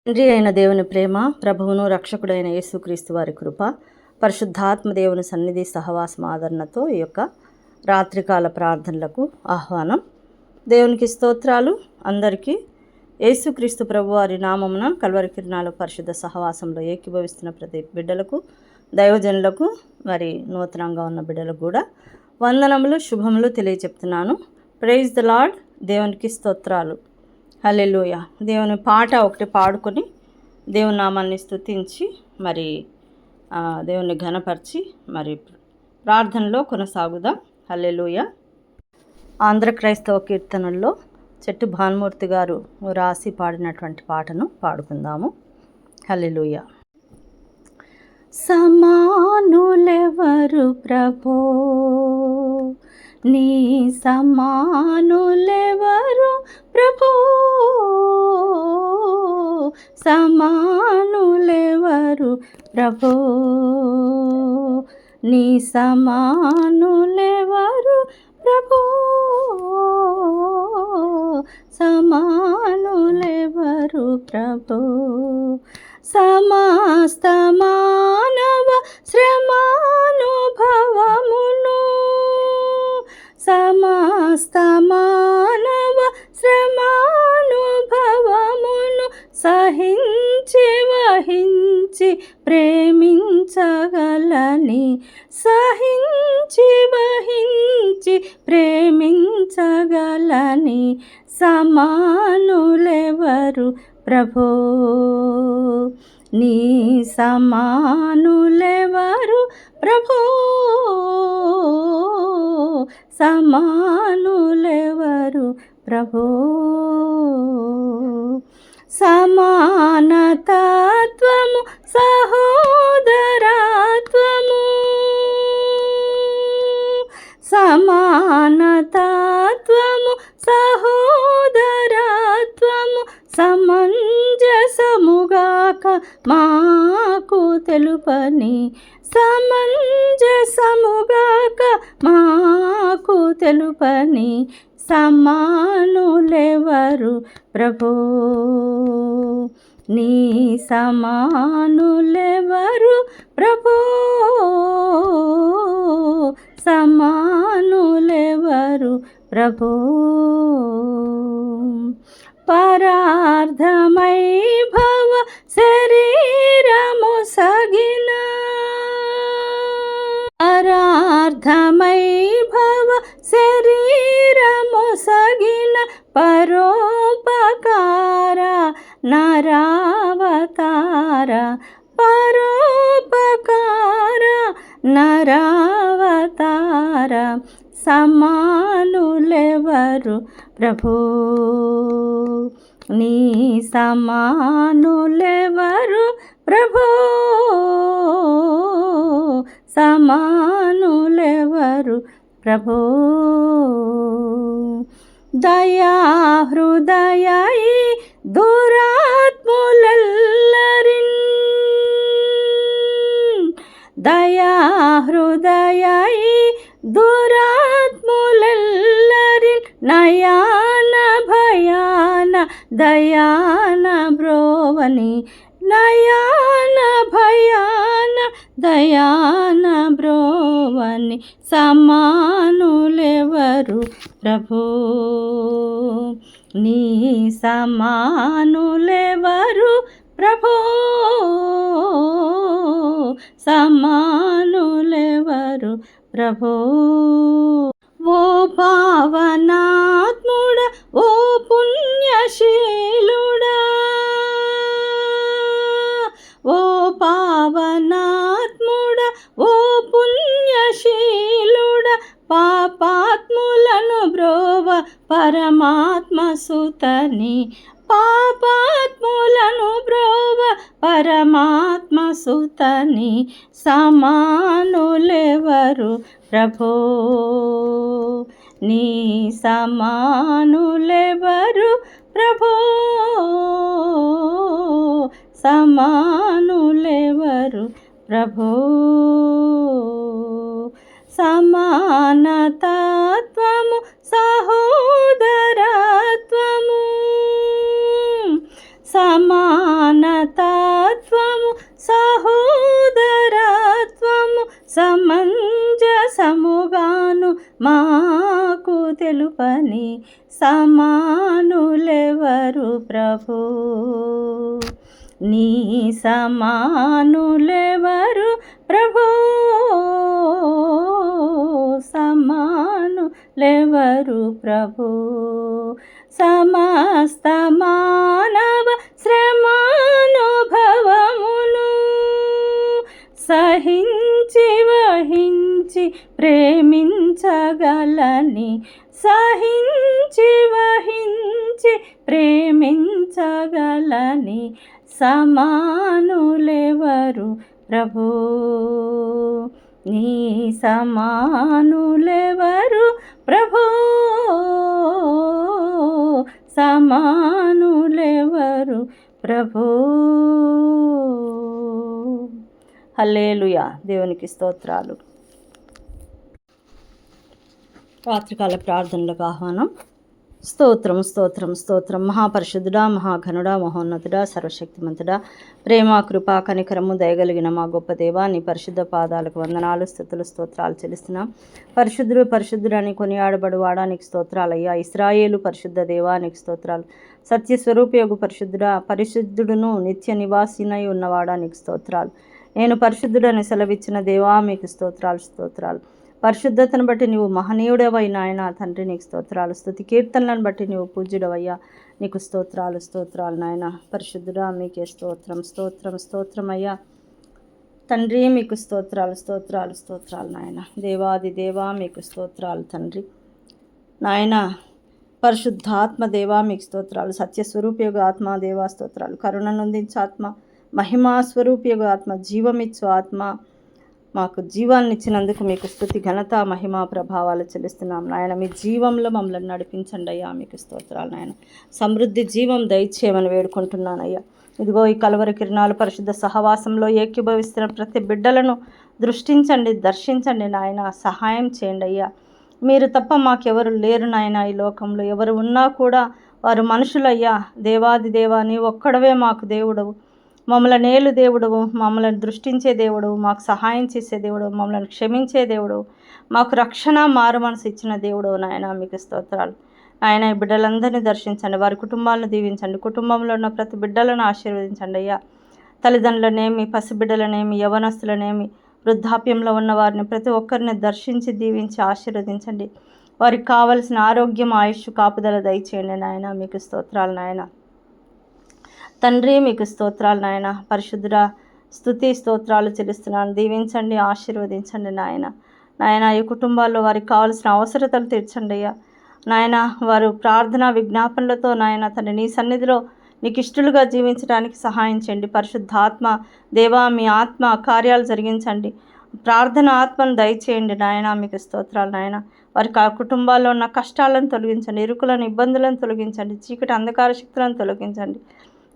తండ్రి అయిన దేవుని ప్రేమ, ప్రభువును రక్షకుడైన యేసుక్రీస్తు వారి కృప, పరిశుద్ధాత్మ దేవుని సన్నిధి సహవాసం ఆదరణతో ఈ యొక్క రాత్రికాల ప్రార్థనలకు ఆహ్వానం. దేవునికి స్తోత్రాలు. అందరికీ యేసుక్రీస్తు ప్రభు వారి నామమున కల్వరి కిరణాల పరిశుద్ధ సహవాసంలో ఏకీభవిస్తున్న ప్రతి బిడ్డలకు, దైవజనులకు, మరి నూతనంగా ఉన్న బిడ్డలకు కూడా వందనములు, శుభములు తెలియచెప్తున్నాను. Praise the lord. దేవునికి స్తోత్రాలు. హల్లెలూయా. దేవుని పాట ఒకటి పాడుకొని దేవుని నామాన్ని స్తుతించి మరి దేవుని ఘనపరిచి మరి ప్రార్థనలో కొనసాగుదాం. హల్లెలూయా. ఆంధ్ర క్రైస్తవ కీర్తనల్లో చెట్టు భానుమూర్తి గారు రాసి పాడినటువంటి పాటను పాడుకుందాము. హల్లెలూయా. సమానులెవరు ప్రభో, నీ సమానులెవరు ప్రభో, సమానులెవరు ప్రభో, నీ సమానులెవరు ప్రభో, సమానులెవరు ప్రభో. సమస్త మానవ శ్రమానుభవమును, సమస్త మానవ శ్రమానుభవమును సహించి వహించి ప్రేమించగలని, సహించి వహించి ప్రేమించగలని సమానులెవరు ప్రభో, నీ సమానులెవరు ప్రభో, సమానులెవరు ప్రభో. సమానతత్వము సహోదరత్వము, సమానతత్వము సహోదరత్వము సమంజసముగాక మాకు తెలుపని, సమంజసముగాక మాకు తెలుపని సమానులెవరు ప్రభో, నీ సమానులెవరు ప్రభో, సమానులెవరు ప్రభో. పరార్థమై భవ శరీరము సగిన, పరార్థమై భవ శరీరము సగిన పరోపకార నరావతార, పరోపకార నరావతార సమానులెవరు ప్రభో, నీ సమానులెవరు ప్రభో, సమానులెవరు ప్రభో. దయాహృదయై దురాత్ములెల్లరిన్, దయాహృదయై దురాత్ములెల్లరిన్ నయాన భయాన దయాన బ్రోవని, నయాన భయాన దయాన బ్రోవని సమానులెవరు ప్రభో, నీ సమానులెవరు ప్రభో, సమానులెవరు ప్రభో. ఓ పావనాత్ముడ, ఓ పుణ్యశీలుడా, ఓ పావనాత్ముడ, ఓ పుణ్యశీలుడ, పాపాత్ములను బ్రోవ పరమాత్మ సుతని, పాపాత్ములను బ్రోవ పరమాత్మ సుతని సమానులెవరు ప్రభో, నీ సమానులెవరు ప్రభో, సమానులెవరు ప్రభో. సమానతత్వము సహోదరత్వము, సమాన నీ సమానులెవరు ప్రభో, సమానులెవరు ప్రభో. సమస్త మానవ శ్రమానుభవమును సహించి వహించి ప్రేమించగలని, సహించి వహించి ప్రేమించగలని సమానులెవరు ప్రభో, నీ సమానులెవరు ప్రభో, సమానులెవరు ప్రభో. హల్లెలూయా. దేవునికి స్తోత్రాలు. రాత్రికాల ప్రార్థనలకు ఆహ్వానం. స్తోత్రం స్తోత్రం స్తోత్రం. మహాపరిశుద్ధుడా, మహాఘనుడా, మహోన్నతుడా, సర్వశక్తిమంతుడా, ప్రేమ కృపా కనికరము దయగలిగిన మా గొప్ప దేవా, నీ పరిశుద్ధ పాదాలకు వందనాలు, స్థుతులు, స్తోత్రాలు చెల్లిస్తున్నాం. పరిశుద్ధుడు పరిశుద్ధుడని కొనియాడబడువాడా నీకు స్తోత్రాలయ్యా. ఇశ్రాయేలు పరిశుద్ధ దేవా నీకు స్తోత్రాలు. సత్యస్వరూపయోగు పరిశుద్ధుడా, పరిశుద్ధుడును నిత్య నివాసినై ఉన్నవాడా నీకు స్తోత్రాలు. నేను పరిశుద్ధుడని సెలవిచ్చిన దేవా మీకు స్తోత్రాలు స్తోత్రాలు. పరిశుద్ధతను బట్టి నీవు మహనీయుడవై నాయన తండ్రి నీకు స్తోత్రాలు. స్తుతి కీర్తనలను బట్టి నీవు పూజ్యుడవయ్యా నీకు స్తోత్రాలు స్తోత్రాలు నాయన. పరిశుద్ధుడా మీకే స్తోత్రం స్తోత్రం స్తోత్రం అయ్యా తండ్రి, మీకు స్తోత్రాలు స్తోత్రాలు స్తోత్రాలు నాయన. దేవాది దేవా మీకు స్తోత్రాలు తండ్రి నాయన. పరిశుద్ధాత్మ దేవా మీకు స్తోత్రాలు. సత్యస్వరూపయోగ ఆత్మ దేవా స్తోత్రాలు. కరుణనందించు ఆత్మ, మహిమా స్వరూపయోగ ఆత్మ, జీవమిచ్చు ఆత్మ, మాకు జీవాన్ని ఇచ్చినందుకు మీకు స్తుతి ఘనత మహిమా ప్రభావాలు చెల్లిస్తున్నాం నాయన. మీ జీవంలో మమ్మల్ని నడిపించండి అయ్యా, మీకు స్తోత్రాలు నాయన. సమృద్ధి జీవం దయచేయమని వేడుకుంటున్నానయ్యా. ఇదిగో ఈ కలువరి కిరణాలు పరిశుద్ధ సహవాసంలో ఏకీభవిస్తున్న ప్రతి బిడ్డలను దృష్టించండి, దర్శించండి నాయన. సహాయం చేయండి అయ్యా. మీరు తప్ప మాకెవరు లేరు నాయన. ఈ లోకంలో ఎవరు ఉన్నా కూడా వారు మనుషులయ్యా. దేవాది దేవా నీవు ఒక్కడవే మాకు దేవుడవు, మమ్మల్ని నేలు దేవుడవు, మమ్మల్ని దృష్టించే దేవుడవు, మాకు సహాయం చేసే దేవుడవు, మమ్మల్ని క్షమించే దేవుడవు, మాకు రక్షణ మారు మనసు ఇచ్చిన దేవుడవు నాయన. మీకు స్తోత్రాలు ఆయన. ఈ బిడ్డలందరినీ దర్శించండి, వారి కుటుంబాలను దీవించండి, కుటుంబంలో ఉన్న ప్రతి బిడ్డలను ఆశీర్వదించండి అయ్యా. తల్లిదండ్రులనేమి, పసిబిడ్డలనేమి, యవనస్తులనేమి, వృద్ధాప్యంలో ఉన్న వారిని ప్రతి ఒక్కరిని దర్శించి దీవించి ఆశీర్వదించండి. వారికి కావలసిన ఆరోగ్యం, ఆయుష్, కాపుదల దయచేయండి నాయన. మీకు స్తోత్రాలు నాయన. తండ్రి మీకు స్తోత్రాలు నాయన. పరిశుద్ధుడా స్తుతి స్తోత్రాలు చెల్లిస్తున్నాను. దీవించండి, ఆశీర్వదించండి నాయన. నాయన ఈ కుటుంబాల్లో వారికి కావాల్సిన అవసరతలు తీర్చండి అయ్యా నాయన. వారు ప్రార్థన విజ్ఞాపనలతో నాయన తండ్రి నీ సన్నిధిలో నీకు ఇష్టలుగా జీవించడానికి సహాయం చేయండి. పరిశుద్ధాత్మ దేవా మీ ఆత్మ కార్యాలు జరిగించండి. ప్రార్థన ఆత్మను దయచేయండి నాయన. మీకు స్తోత్రాలు నాయన. వారికి ఆ కుటుంబాల్లో ఉన్న కష్టాలను తొలగించండి, ఇరుకులను, ఇబ్బందులను తొలగించండి, చీకటి అంధకార శక్తులను తొలగించండి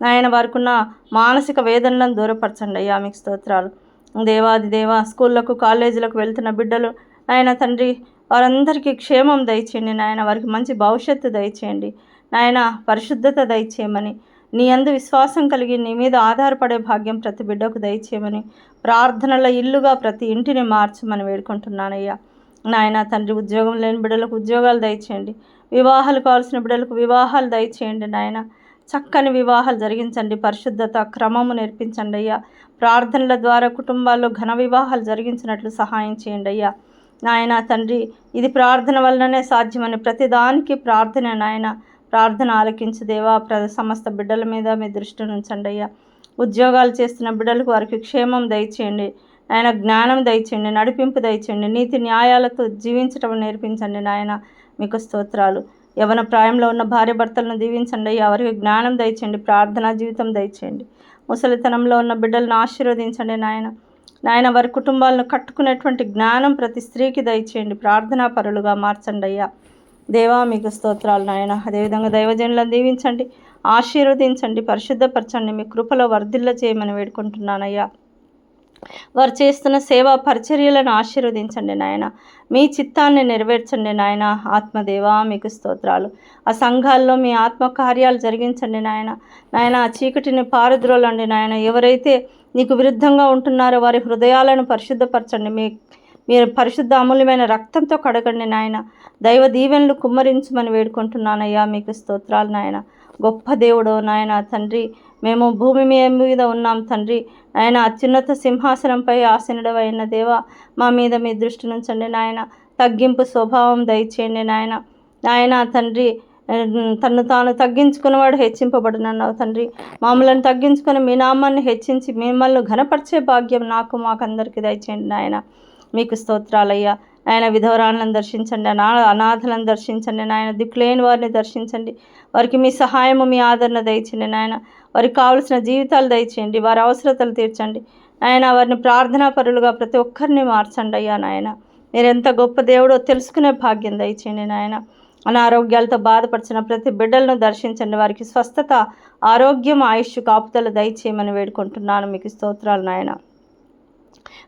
నాయన. వారికి ఉన్న మానసిక వేదనలను దూరపరచండి అయ్యా. మీకు స్తోత్రాలు. దేవాది దేవా స్కూళ్ళకు, కాలేజీలకు వెళ్తున్న బిడ్డలు నాయన తండ్రి వారందరికీ క్షేమం దయచేయండి నాయన. వారికి మంచి భవిష్యత్తు దయచేయండి నాయన. పరిశుద్ధత దయచేయమని, నీ యందు విశ్వాసం కలిగి నీ మీద ఆధారపడే భాగ్యం ప్రతి బిడ్డకు దయచేయమని, ప్రార్థనల ఇల్లుగా ప్రతి ఇంటిని మార్చమని వేడుకుంటున్నానయ్యా నాయన తండ్రి. ఉద్యోగం లేని బిడ్డలకు ఉద్యోగాలు దయచేయండి, వివాహాలు కావాల్సిన బిడ్డలకు వివాహాలు దయచేయండి నాయన. చక్కని వివాహాలు జరిగించండి, పరిశుద్ధత క్రమము నేర్పించండి అయ్యా. ప్రార్థనల ద్వారా కుటుంబాల్లో ఘన వివాహాలు జరిగించినట్లు సహాయం చేయండి అయ్యా నాయన తండ్రి. ఇది ప్రార్థన వలననే సాధ్యమని ప్రతిదానికి ప్రార్థన నాయన. ప్రార్థన ఆలకించు దేవా. సమస్త బిడ్డల మీద మీ దృష్టి ఉంచండి అయ్యా. ఉద్యోగాలు చేస్తున్న బిడ్డలకు వారికి క్షేమం దయచేయండి నాయన. జ్ఞానం దయచేయండి, నడిపింపు దయచేయండి, నీతి న్యాయాలతో జీవించడం నేర్పించండి నాయన. మీకు స్తోత్రాలు. యవన ప్రాయంలో ఉన్న భార్య భర్తలను దీవించండి అయ్యా. వారికి జ్ఞానం దయచేయండి, ప్రార్థనా జీవితం దయచేయండి. ముసలితనంలో ఉన్న బిడ్డలను ఆశీర్వదించండి నాయన. నాయన వారి కుటుంబాలను కట్టుకునేటువంటి జ్ఞానం ప్రతి స్త్రీకి దయచేయండి, ప్రార్థనా పరులుగా మార్చండి అయ్యా దేవా. మీకు స్తోత్రాలు నాయన. అదేవిధంగా దైవజనులను దీవించండి, ఆశీర్వదించండి, పరిశుద్ధపరచండి, మీ కృపలో వర్ధిల్ల చేయమని వేడుకుంటున్నానయ్యా. వారు చేస్తున్న సేవా పరిచర్యలను ఆశీర్వదించండి నాయన. మీ చిత్తాన్ని నెరవేర్చండి నాయన. ఆత్మదేవా మీకు స్తోత్రాలు. ఆ సంఘాల్లో మీ ఆత్మ కార్యాలు జరిగించండి నాయన. నాయన ఆ చీకటిని పారద్రోలండి నాయన. ఎవరైతే నీకు విరుద్ధంగా ఉంటున్నారో వారి హృదయాలను పరిశుద్ధపరచండి. మీరు పరిశుద్ధ అమూల్యమైన రక్తంతో కడగండి నాయన. దైవ దీవెనలు కుమ్మరించమని వేడుకుంటున్నానయ్యా. మీకు స్తోత్రాలు నాయన. గొప్ప దేవుడు నాయన తండ్రి. మేము భూమి మీద ఉన్నాం తండ్రి. ఆయన అత్యున్నత సింహాసనంపై ఆసీనుడవైన దేవా, మా మీద మీ దృష్టి నుంచండి నాయన. తగ్గింపు స్వభావం దయచేయండి నాయన. నాయన తండ్రి, తను తాను తగ్గించుకున్నవాడు హెచ్చింపబడునన్నావు తండ్రి. మమ్మల్ని తగ్గించుకొని మీ నామాన్ని హెచ్చించి మిమ్మల్ని ఘనపరిచే భాగ్యం మాకందరికీ దయచేయండి నాయన. మీకు స్తోత్రాలయ్యా. ఆయన విధవరాలను దర్శించండి, అనాథలను దర్శించండి నాయన. దిక్కులేని వారిని దర్శించండి. వారికి మీ సహాయము, మీ ఆదరణ దయచేయండి నాయన. వారికి కావలసిన జీవితాలు దయచేయండి. వారి అవసరతలు తీర్చండి ఆయన. వారిని ప్రార్థనా పరులుగా ప్రతి ఒక్కరిని మార్చండి అయ్యా నాయన. మీరు ఎంత గొప్ప దేవుడో తెలుసుకునే భాగ్యం దయచేయండి నాయన. అనారోగ్యాలతో బాధపరిచిన ప్రతి బిడ్డలను దర్శించండి. వారికి స్వస్థత, ఆరోగ్యం, ఆయుష్, కాపుదల దయచేయమని వేడుకుంటున్నాను. మీకు స్తోత్రాలు నాయన.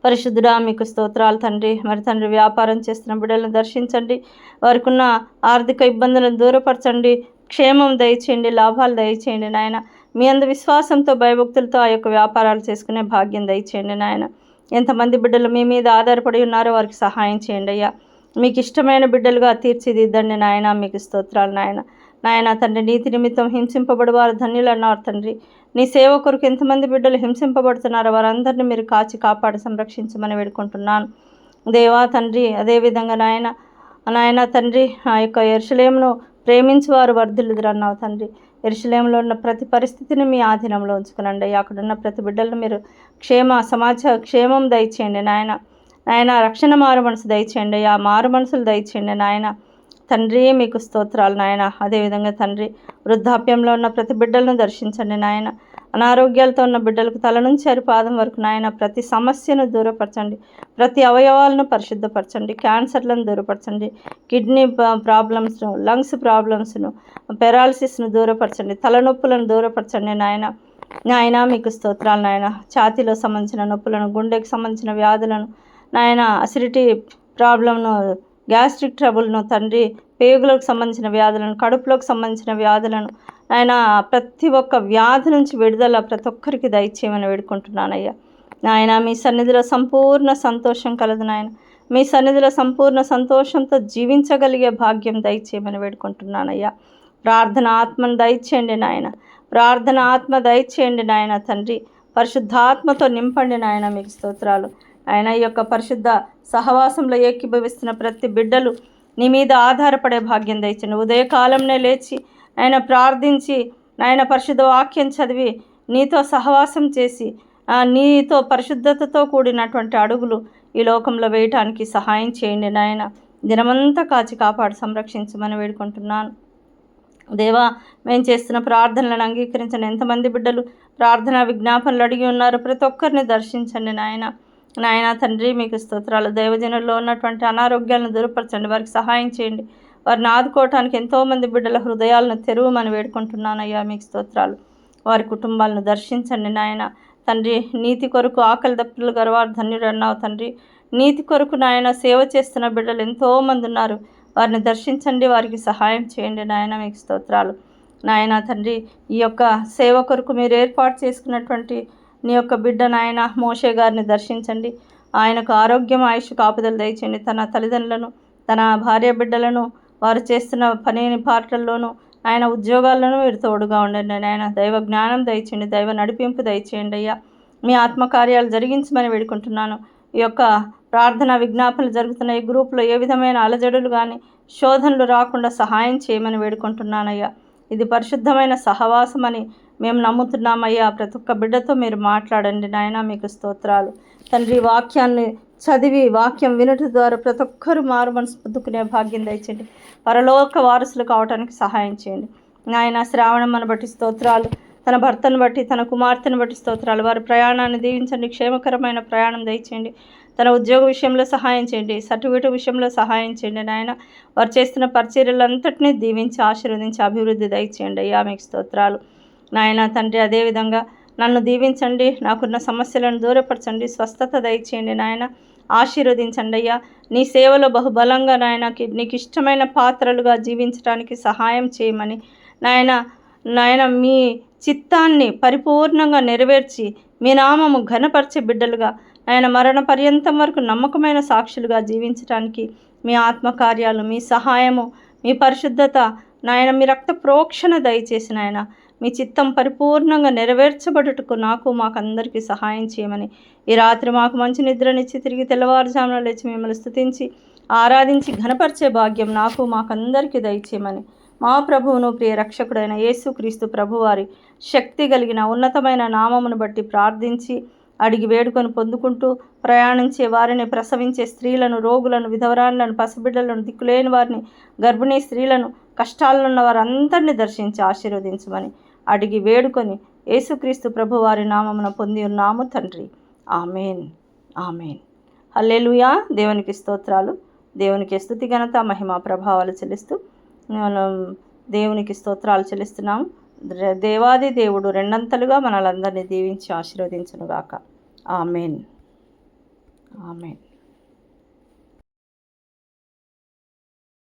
పరిశుద్ధుడా, మీకు స్తోత్రాలు తండ్రి. మరి తండ్రి, వ్యాపారం చేస్తున్న బిడ్డలను దర్శించండి. వారికి ఉన్న ఆర్థిక ఇబ్బందులను దూరపరచండి. క్షేమం దయచేయండి, లాభాలు దయచేయండి నాయన. మీ అందు విశ్వాసంతో, భయభక్తులతో ఆ యొక్క వ్యాపారాలు చేసుకునే భాగ్యం దయచేయండి నాయన. ఎంతమంది బిడ్డలు మీ మీద ఆధారపడి ఉన్నారో వారికి సహాయం చేయండి అయ్యా. మీకు ఇష్టమైన బిడ్డలుగా తీర్చిదిద్దండి నాయన. మీకు స్తోత్రాలు నాయన. నాయన తండ్రి, నీతి నిమిత్తం హింసింపబడి వారు ధన్యులు అన్నారు తండ్రి. నీ సేవ కొరకు ఎంతమంది బిడ్డలు హింసింపబడుతున్నారో వారందరినీ మీరు కాచి కాపాడి సంరక్షించమని వేడుకుంటున్నాను దేవా తండ్రి. అదేవిధంగా నాయన తండ్రి, ఆ యొక్క యెరూషలేమును ప్రేమించి వారు వర్ధిల్లుదురన్నావు తండ్రి. యెరూషలేములో ఉన్న ప్రతి పరిస్థితిని మీ ఆధీనంలో ఉంచుకునండి. అక్కడున్న ప్రతి బిడ్డలను మీరు క్షేమం దయచేయండి నాయన. రక్షణ మారు మనసు దయచేయండి. ఆ మారు మనసులు దయచేయండి నాయన తండ్రి. మీకు స్తోత్రాలు నాయన. అదేవిధంగా తండ్రి, వృద్ధాప్యంలో ఉన్న ప్రతి బిడ్డలను దర్శించండి నాయన. అనారోగ్యాలతో ఉన్న బిడ్డలకు తల నుంచి అరిపాదం వరకు నాయన ప్రతి సమస్యను దూరపరచండి. ప్రతి అవయవాలను పరిశుద్ధపరచండి. క్యాన్సర్లను దూరపరచండి. Kidney ప్రాబ్లమ్స్ను, lungs ప్రాబ్లమ్స్ను, పెరాలసిస్ను దూరపరచండి. తలనొప్పులను దూరపరచండి నాయన. మీకు స్తోత్రాలు నాయన. ఛాతీలో సంబంధించిన నొప్పులను, గుండెకి సంబంధించిన వ్యాధులను నాయన, అసిడిటీ ప్రాబ్లంను, గ్యాస్ట్రిక్ ట్రబుల్ను తండ్రి, పేగులకు సంబంధించిన వ్యాధులను, కడుపులోకి సంబంధించిన వ్యాధులను ఆయన ప్రతి ఒక్క వ్యాధి నుంచి విడుదల ప్రతి ఒక్కరికి దయచేయమని వేడుకుంటున్నానయ్యా. నాయన, మీ సన్నిధిలో సంపూర్ణ సంతోషం కలదు నాయన. మీ సన్నిధిలో సంపూర్ణ సంతోషంతో జీవించగలిగే భాగ్యం దయచేయమని వేడుకుంటున్నానయ్యా. ప్రార్థన ఆత్మను దయచేయండి నాయన. ప్రార్థన ఆత్మ దయచేయండి నాయన తండ్రి. పరిశుద్ధాత్మతో నింపండి నాయన. మీకు స్తోత్రాలు ఆయన. ఈ యొక్క పరిశుద్ధ సహవాసంలో ఏకీభవిస్తున్న ప్రతి బిడ్డలు నీ మీద ఆధారపడే భాగ్యం దయచండి. ఉదయకాలంనే లేచి ఆయన ప్రార్థించి నాయన పరిశుద్ధ వాక్యం చదివి నీతో సహవాసం చేసి నీతో పరిశుద్ధతతో కూడినటువంటి అడుగులు ఈ లోకంలో వేయటానికి సహాయం చేయండి నాయన. దినమంతా కాచి కాపాడు సంరక్షించమని వేడుకుంటున్నాను దేవా. మేము చేస్తున్న ప్రార్థనలను అంగీకరించండి. ఎంతమంది బిడ్డలు ప్రార్థనా విజ్ఞాపనలు అడిగి ఉన్నారో ప్రతి ఒక్కరిని దర్శించండి నాయన తండ్రి. మీకు స్తోత్రాలు. దైవజనుల్లో ఉన్నటువంటి అనారోగ్యాలను దూరపరచండి. వారికి సహాయం చేయండి. వారిని ఆదుకోవటానికి ఎంతోమంది బిడ్డల హృదయాలను తెరువమని వేడుకుంటున్నానయ్యా. మీకు స్తోత్రాలు. వారి కుటుంబాలను దర్శించండి నాయన తండ్రి. నీతి కొరకు ఆకలి దప్పులు గలవారు ధన్యుడు అన్నావు తండ్రి. నీతి కొరకు నాయన సేవ చేస్తున్న బిడ్డలు ఎంతోమంది ఉన్నారు. వారిని దర్శించండి. వారికి సహాయం చేయండి నాయన. మీకు స్తోత్రాలు నాయన తండ్రి. ఈ యొక్క సేవ కొరకు మీరు ఏర్పాటు చేసుకున్నటువంటి నీ యొక్క బిడ్డ నాయన మోషే గారిని దర్శించండి. ఆయనకు ఆరోగ్యం, ఆయుష్, కాపుదలు దయచేయండి. తన తల్లిదండ్రులను, తన భార్య బిడ్డలను, వారు చేస్తున్న పని పాటల్లోనూ ఆయన ఉద్యోగాల్లోనూ మీరు తోడుగా ఉండండి నాయన. దైవ జ్ఞానం దయచేయండి. దైవ నడిపింపు దయచేయండి అయ్యా. మీ ఆత్మకార్యాలు జరిగించమని వేడుకుంటున్నాను. ఈ యొక్క ప్రార్థన విజ్ఞాపనలు జరుగుతున్న ఈ గ్రూపులో ఏ విధమైన అలజడులు కానీ శోధనలు రాకుండా సహాయం చేయమని వేడుకుంటున్నానయ్యా. ఇది పరిశుద్ధమైన సహవాసం అని మేము నమ్ముతున్నామయ్యా. ప్రతి ఒక్క బిడ్డతో మీరు మాట్లాడండి నాయన. మీకు స్తోత్రాలు తండ్రి. వాక్యాన్ని చదివి వాక్యం వినుట ద్వారా ప్రతి ఒక్కరు మారు మనసు పొందుకునే భాగ్యం దయచేయండి. పరలోక వారసులు కావడానికి సహాయం చేయండి నాయన. శ్రావణమ్మను బట్టి స్తోత్రాలు. తన భర్తను బట్టి, తన కుమార్తెను బట్టి స్తోత్రాలు. వారి ప్రయాణాన్ని దీవించండి. క్షేమకరమైన ప్రయాణం దయచేయండి. తన ఉద్యోగ విషయంలో సహాయం చేయండి. సర్టిఫికేట్ విషయంలో సహాయం చేయండి నాయన. వారు చేస్తున్న పరిచర్యలంతటినీ దీవించి ఆశీర్వదించి అభివృద్ధి దయచేయండి అయ్యా. మీకు స్తోత్రాలు నాయన తండ్రి. అదేవిధంగా నన్ను దీవించండి. నాకున్న సమస్యలను దూరపరచండి. స్వస్థత దయచేయండి నాయన. ఆశీర్వదించండి అయ్యా. నీ సేవలో బహుబలంగా నీకు ఇష్టమైన పాత్రలుగా జీవించడానికి సహాయం చేయమని నాయన మీ చిత్తాన్ని పరిపూర్ణంగా నెరవేర్చి మీ నామము ఘనపరిచే బిడ్డలుగా ఆయన మరణ పర్యంతం వరకు నమ్మకమైన సాక్షులుగా జీవించడానికి మీ ఆత్మకార్యాలు, మీ సహాయము, మీ పరిశుద్ధత నాయన, మీ రక్త ప్రోక్షణ దయచేసి నాయన మీ చిత్తం పరిపూర్ణంగా నెరవేర్చబడుటకు మాకందరికీ సహాయం చేయమని, ఈ రాత్రి మాకు మంచి నిద్రనిచ్చి తిరిగి తెల్లవారుజామున లేచి మిమ్మల్ని స్తుతించి ఆరాధించి ఘనపరిచే భాగ్యం మాకందరికీ దయచేయమని, మా ప్రభువును ప్రియ రక్షకుడైన యేసుక్రీస్తు ప్రభువారి శక్తి కలిగిన ఉన్నతమైన నామమును బట్టి ప్రార్థించి అడిగి వేడుకొని పొందుకుంటూ, ప్రయాణించే వారిని, ప్రసవించే స్త్రీలను, రోగులను, విధవరాలను, పసిబిడ్డలను, దిక్కులేని వారిని, గర్భిణీ స్త్రీలను, కష్టాలున్న వారందరినీ దర్శించి ఆశీర్వదించమని అడిగి వేడుకొని యేసుక్రీస్తు ప్రభువారి నామమున పొంది ఉన్నాము తండ్రి. Amen, amen. హల్లెలూయా. దేవునికి స్తోత్రాలు. దేవునికి స్తుతి, ఘనత, మహిమ, ప్రభావాలు చెల్లిస్తూ మనం దేవునికి స్తోత్రాలు చెల్లిస్తున్నాము. దేవాది దేవుడు రెండంతలుగా మనలందరినీ దీవించి ఆశీర్వదించునుగాక. Amen, amen.